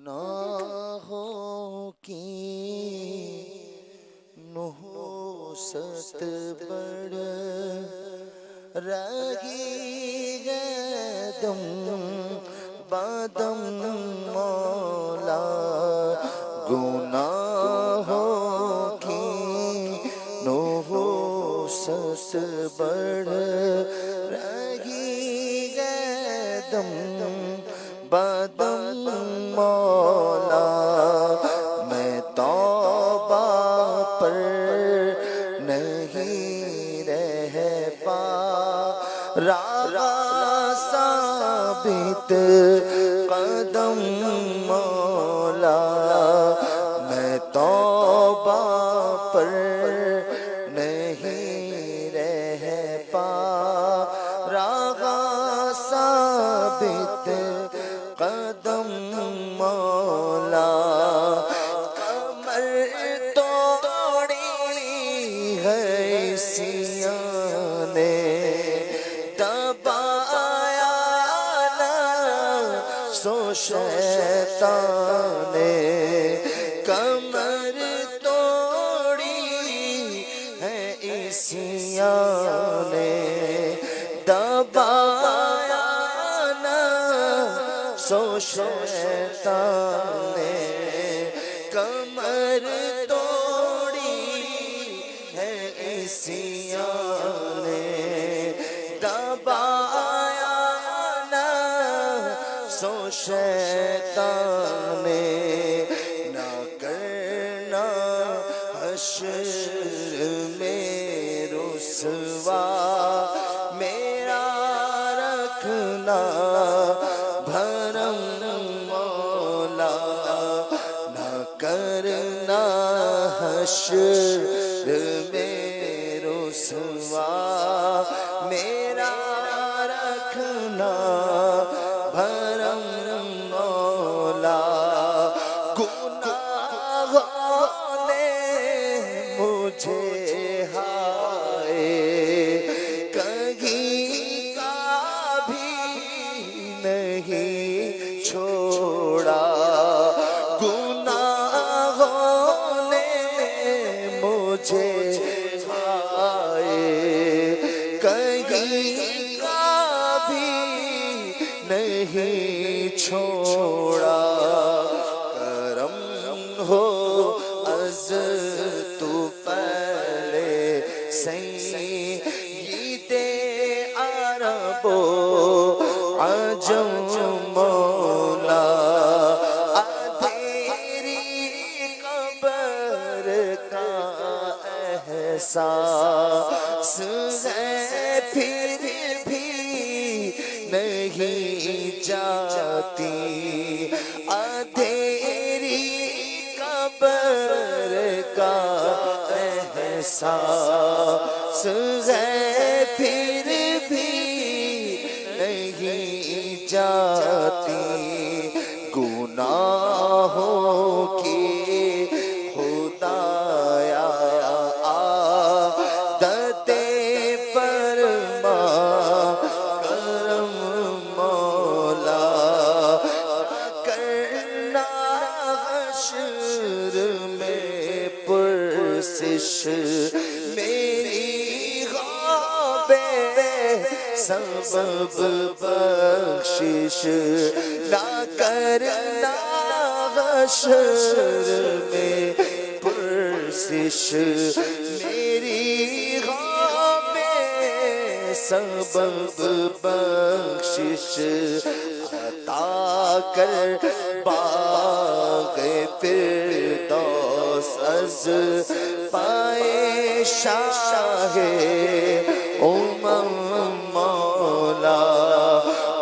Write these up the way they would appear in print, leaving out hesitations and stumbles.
گناہوں کی نحوست بڑھ رہی ہے دم بدم مولا، گناہوں کی نحوست بڑھ رہی ہے دم بدم مولا، میں توبہ پر نہیں رہ پا رہا ثابت قدم مولا، میں توبہ پر نہیں رہ پا رہا ثابت قدم مولا، کمر توڑی ہے سیاں نے دبایا نہ سو شیطان نے، کمر توڑی ہے سیاں نے دبایا نہ سو شیطان نے، کمر توڑی ہے سیاں نے دبایا نہ سو شیطان نے، نہ کرنا حشر میں رسوا میرا رکھنا بھرم مولا، نہ کرنا حشر میں رسوا میرا رکھنا بھرم مولا، گناہوں نے مجھے ہائے کہیں کا بھی نہیں چھوڑا، گناہوں نے مجھے ہائے کہیں کا بھی نہیں چھوڑا، کرم ہو از تو پہلے سید عرب و عجم مولا، تیری قبر کا احساس ہے پھر بھی نہیں جاتی، تیری قبر کا احساس ہے پھر بھی نہیں جاتی، گناہوں کی خدایا عادت فرما کرم مولا، کرنا حشر میں پرسش میری غابے سبب بخشش، نہ کرنا حشر میں پرسش میری غابے سبب بخشش، عطا کر باغ فردوس از پائے شاہ مولا،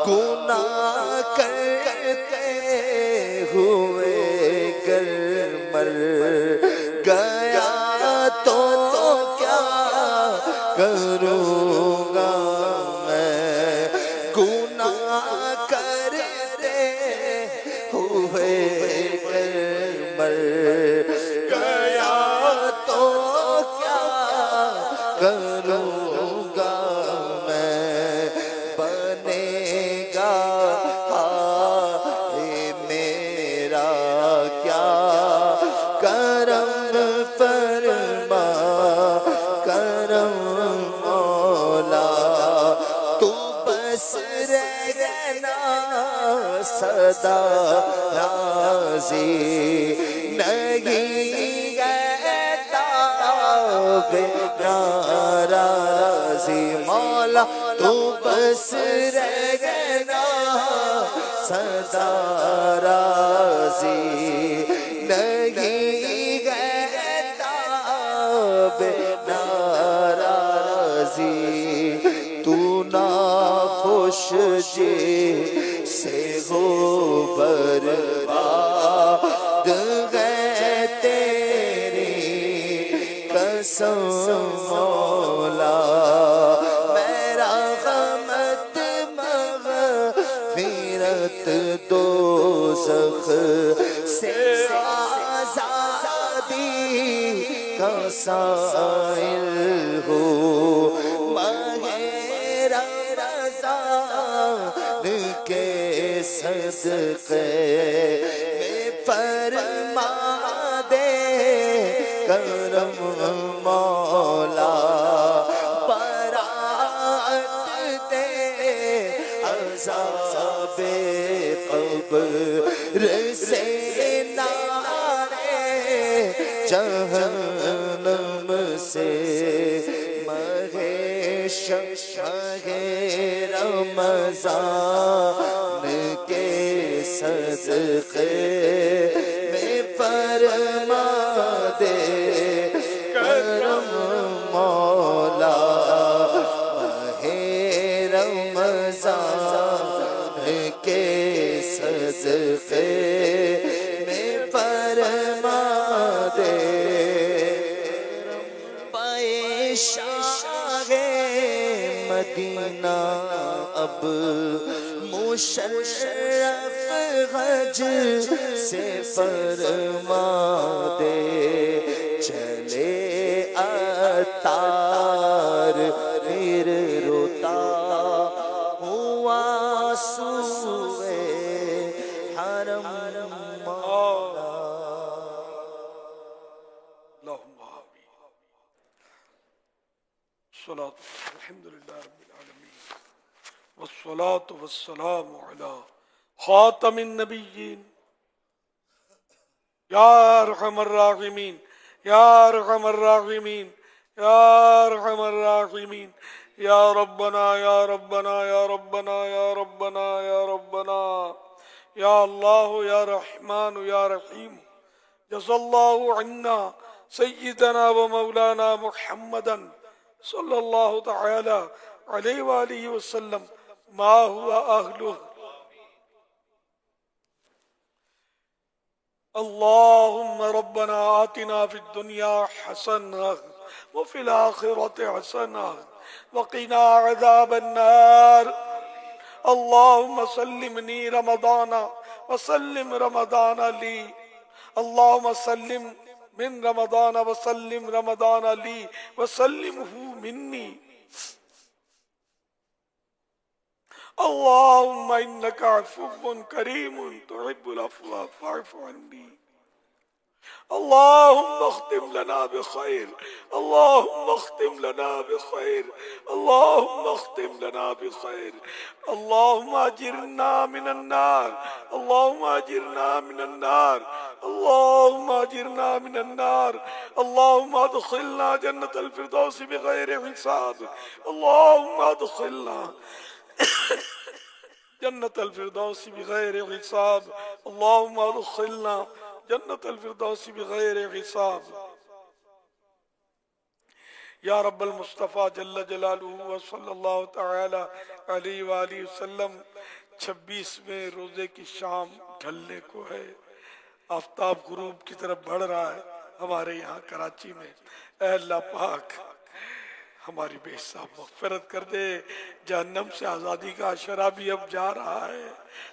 گناہ کرتے ہوئے گر مر گیا تو کیا کروں گا میں، گناہ کرتے ہوئے گر مر گیا تو کیا کروں گا صدا راضی نہیں ہے تاب ناراضی مولا تو بس رہنا صدا راضی نہیں ہے تاب ناراضی تو نا خوش جی سے ہو برباد گئے تیری قسم مولا میرا غمت مغفرت دوزخ سے آزادی کا سائل ہو کے صدقے میں فرما دے کرم مولا برات دے عذاب قبر سے نارے جہنم سے رمضان کے صدقے میں فرما دے کرم مولا ماہ رمضان کے صدقے میں فرما دے مدینہ اب مشرف حج سے فرما دے چلے عطار پھر روتا ہوا سوئے حرم مولا الحمدللہ رب العالمین والصلاة والسلام علی خاتم النبیین یا ارحم الراحمین یا ارحم الراحمین یا ارحم الراحمین یا ربنا یا ربنا یا ربنا یا ربنا یا ربنا یا اللہ یا رحمان یا رحیم جزا اللہ عنا سیدنا و مولانا محمدا صلی اللہ تعالی علیہ وآلہ وسلم ما ہوا اہلہ اللہم ربنا آتنا فی الدنیا حسنہ وفی الآخرۃ حسنہ وقنا عذاب النار اللہم سلمنی رمضان وسلم رمضان لی اللہم سلم من رمضان وسلم رمضان لی وسلمہ منی اللہم انکا عفو کریم تحب العفو فاعف عنی اللہم اختم لنا بخیر اللہم اختم لنا بخیر اللہم اختم لنا بخیر اللہم اجرنا من النار اللہم اجرنا من النار اللہم اجرنا من النار اللہم ادخلنا جنت الفردوس بغیر حساب اللہم ادخلنا جنت الفردوس بغیر حساب اللہم ادخلنا جنت الفردوس بغیر حساب یا رب المصطفیٰ جل جلالہ صلی اللہ تعالی علیہ وآلہ وسلم 26ویں روزے کی شام ڈھلنے کو ہے آفتاب غروب کی طرف بڑھ رہا ہے ہمارے یہاں کراچی میں اے اللہ پاک ہماری بے حساب مغفرت کر دے جہنم سے آزادی کا عشرہ بھی اب جا رہا ہے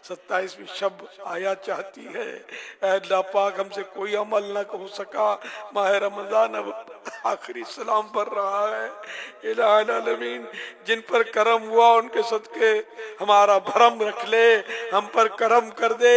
27ویں شب آیا چاہتی ہے اے اللہ پاک ہم سے کوئی عمل نہ ہو سکا ماہ رمضان اب آخری سلام پڑھ رہا ہے الہ العالمین جن پر کرم ہوا ان کے صدقے ہمارا بھرم رکھ لے ہم پر کرم کر دے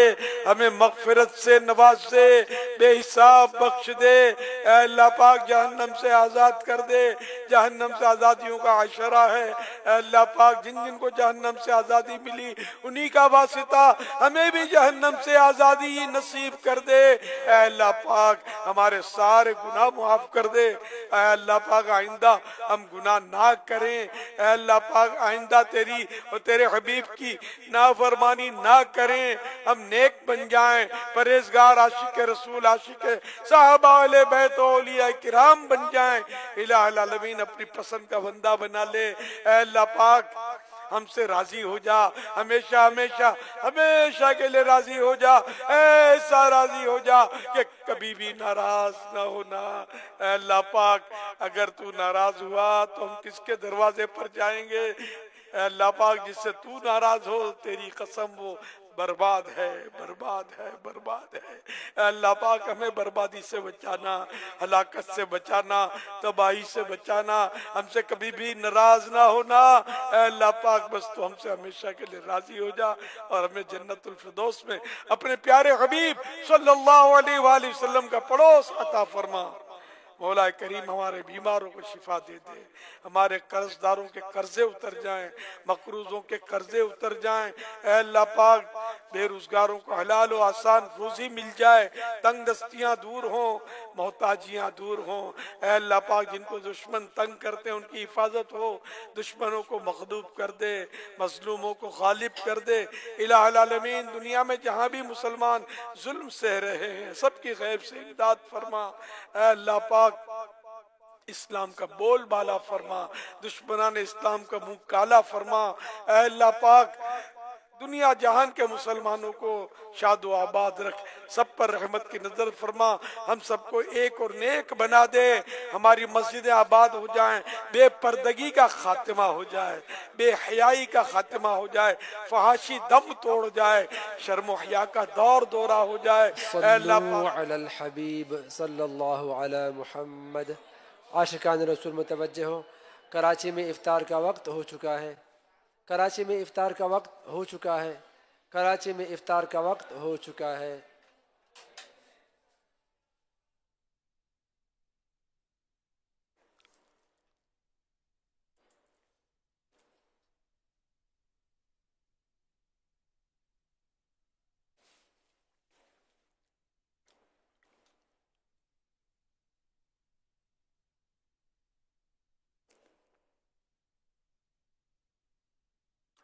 ہمیں مغفرت سے نواز دے بے حساب بخش دے اے اللہ پاک جہنم سے آزاد کر دے جہنم سے آزادیوں کا عشرہ ہے اے اللہ پاک جن جن کو جہنم سے آزادی ملی انہی کا واسطہ ہمیں بھی جہنم سے آزادی نصیب کر دے۔ اے اللہ پاک ہمارے سارے گناہ معاف کر دے۔ اے اللہ پاک آئندہ ہم گناہ نہ کریں۔ اے اللہ پاک آئندہ تیری اور تیرے حبیب کی نافرمانی نہ کریں، ہم نیک بن جائیں، پرہیزگار، عاشق رسول، عاشق صحابہ اہل بیت و اولیاء کرام بن جائیں۔ الہ العالمین اپنی پسند کا بندہ بنا لے۔ اے اللہ پاک ہم سے راضی ہو جا، ہمیشہ ہمیشہ ہمیشہ کے لئے راضی ہو جا، ایسا راضی ہو جا کہ کبھی بھی ناراض نہ ہونا۔ اے اللہ پاک اگر تو ناراض ہوا تو ہم کس کے دروازے پر جائیں گے؟ اے اللہ پاک جس سے تو ناراض ہو تیری قسم وہ برباد ہے، برباد ہے، برباد ہے۔ اے اللہ پاک ہمیں بربادی سے بچانا، ہلاکت سے بچانا، تباہی سے بچانا، ہم سے کبھی بھی ناراض نہ ہونا۔ اے اللہ پاک بس تو ہم سے ہمیشہ کے لئے راضی ہو جا اور ہمیں جنت الفردوس میں اپنے پیارے حبیب صلی اللہ علیہ وآلہ وسلم کا پڑوس عطا فرما۔ مولا کریم ہمارے بیماروں کو شفا دے دے، ہمارے قرض داروں کے قرضے اتر جائیں، مقروضوں کے قرضے اتر جائیں۔ اے اللہ پاک بے روزگاروں کو حلال و آسان روزی مل جائے، تنگ دستیاں دور ہوں، محتاجیاں دور ہوں۔ اے اللہ پاک جن کو دشمن تنگ کرتے ہیں ان کی حفاظت ہو، دشمنوں کو مغلوب کر دے، مظلوموں کو غالب کر دے۔ الہ العالمین دنیا میں جہاں بھی مسلمان ظلم سہ رہے ہیں سب کی غیب سے امداد فرما۔ اے اللہ پاک اسلام کا بول بالا فرما، دشمنان اسلام کا منہ کالا فرما۔ اے اللہ پاک دنیا جہان کے مسلمانوں کو شاد و آباد رکھ، سب پر رحمت کی نظر فرما، ہم سب کو ایک اور نیک بنا دے، ہماری مسجدیں آباد ہو جائیں، بے پردگی کا خاتمہ ہو جائے، بے حیائی کا خاتمہ ہو جائے، فحاشی دم توڑ جائے، شرم و حیا کا دور دورہ ہو جائے۔ اے اللہ صلو پاک علی الحبیب صلی اللہ علی محمد۔ عاشقان رسول متوجہ ہو، کراچی میں افطار کا وقت ہو چکا ہے، کراچی میں افطار کا وقت ہو چکا ہے، کراچی میں افطار کا وقت ہو چکا ہے۔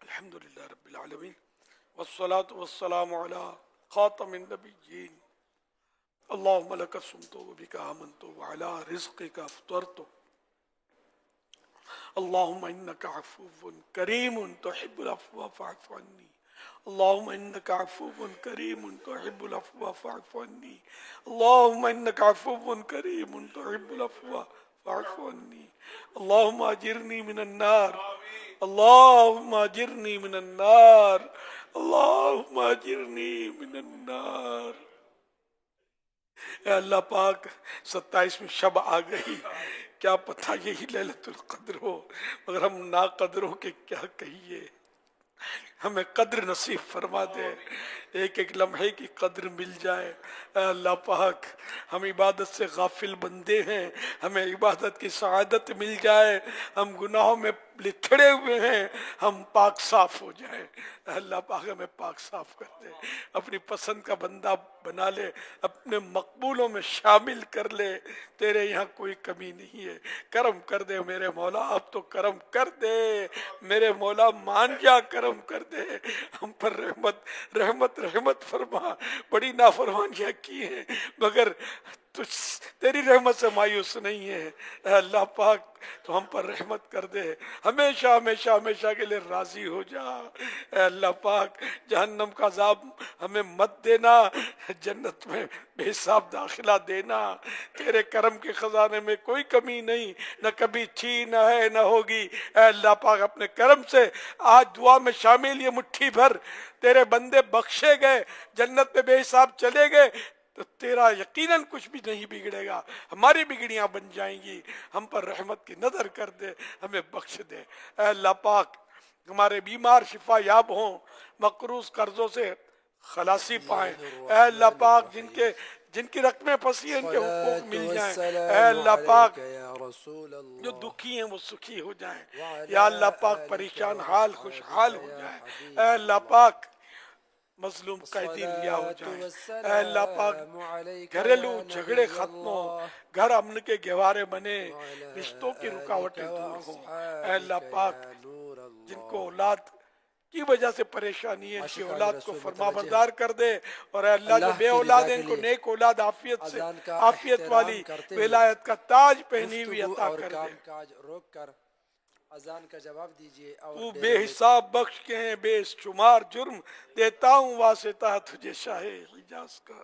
الحمدللہ رب العالمین والصلاة والسلام علی خاتم النبیین اللہم لک صمت و بک آمنت وعلی رزقک افطرت اللہم انک عفو کریم تحب العفو فاعف عنی اللہم انک عفو کریم تحب العفو فاعف عنی اللہم انک عفو کریم تحب العفو فاعف عنی اللہم اجرنی من النار اللہم اجرنی من النار اللہم اجرنی من النار۔ اے اللہ پاک 27ویں شب آ گئی، کیا پتہ یہی لیلۃ القدر ہو، مگر ہم ناقدروں کے کیا کہیے، ہمیں قدر نصیب فرما دے، ایک ایک لمحے کی قدر مل جائے۔ اے اللہ پاک ہم عبادت سے غافل بندے ہیں، ہمیں عبادت کی سعادت مل جائے، ہم گناہوں میں لتھڑے ہوئے ہیں، ہم پاک صاف ہو جائیں۔ اے اللہ پاک ہمیں پاک صاف کر دے، اپنی پسند کا بندہ بنا لے، اپنے مقبولوں میں شامل کر لے، تیرے یہاں کوئی کمی نہیں ہے، کرم کر دے میرے مولا، اب تو کرم کر دے میرے مولا، مان جا، کرم کر دے ہم پر، رحمت رحمت رحمت فرما، بڑی نافرمانیاں کی ہیں مگر تیری رحمت سے مایوس نہیں ہے۔ اے اللہ پاک تو ہم پر رحمت کر دے، ہمیشہ ہمیشہ ہمیشہ کے لئے راضی ہو جا۔ اے اللہ پاک جہنم کا عذاب ہمیں مت دینا، جنت میں بے حساب داخلہ دینا، تیرے کرم کے خزانے میں کوئی کمی نہیں، نہ کبھی تھی نہ ہے نہ ہوگی۔ اے اللہ پاک اپنے کرم سے آج دعا میں شامل یہ مٹھی بھر تیرے بندے بخشے گئے، جنت میں بے حساب چلے گئے تو تیرا یقیناً کچھ بھی نہیں بگڑے گا، ہماری بگڑیاں بن جائیں گی، ہم پر رحمت کی نظر کر دے، ہمیں بخش دے۔ اے اللہ پاک ہمارے بیمار شفا یاب ہوں، مقروض قرضوں سے خلاصی پائیں۔ اے اللہ پاک جن کی رقمیں پھنسی ہیں ان کے حقوق الصلاة مل جائیں۔ اے والسلام اللہ پاک علیک یا رسول جو اللہ دکھی ہیں وہ سکھی ہو جائیں، وعلی یا اللہ پاک آلک پریشان حال خوشحال واصحابک ہو یا جائیں۔ اے حبیب اللہ اللہ۔ پاک مظلوم قیدی رہا ہو جائے۔ اے اللہ پاک گھریلو جھگڑے ختم ہو، گھر امن کے گہوارے بنے، رشتوں کی رکاوٹیں دور ہوں۔ اے اللہ پاک جن کو اولاد کی وجہ سے پریشانی ہے ان کی اولاد کو فرما بردار کر دے، اور اے اللہ جو بے اولاد ہیں ان کو نیک اولاد عافیت والی ولایت کا تاج پہنی ہوئی عطا اور کر دے۔ کام کاج روک کر اذان کا جواب دیجئے اور تو بے حساب بخش کے ہیں بے شمار جرم، دیتا ہوں واسطہ تجھے شاہ حجاز کا۔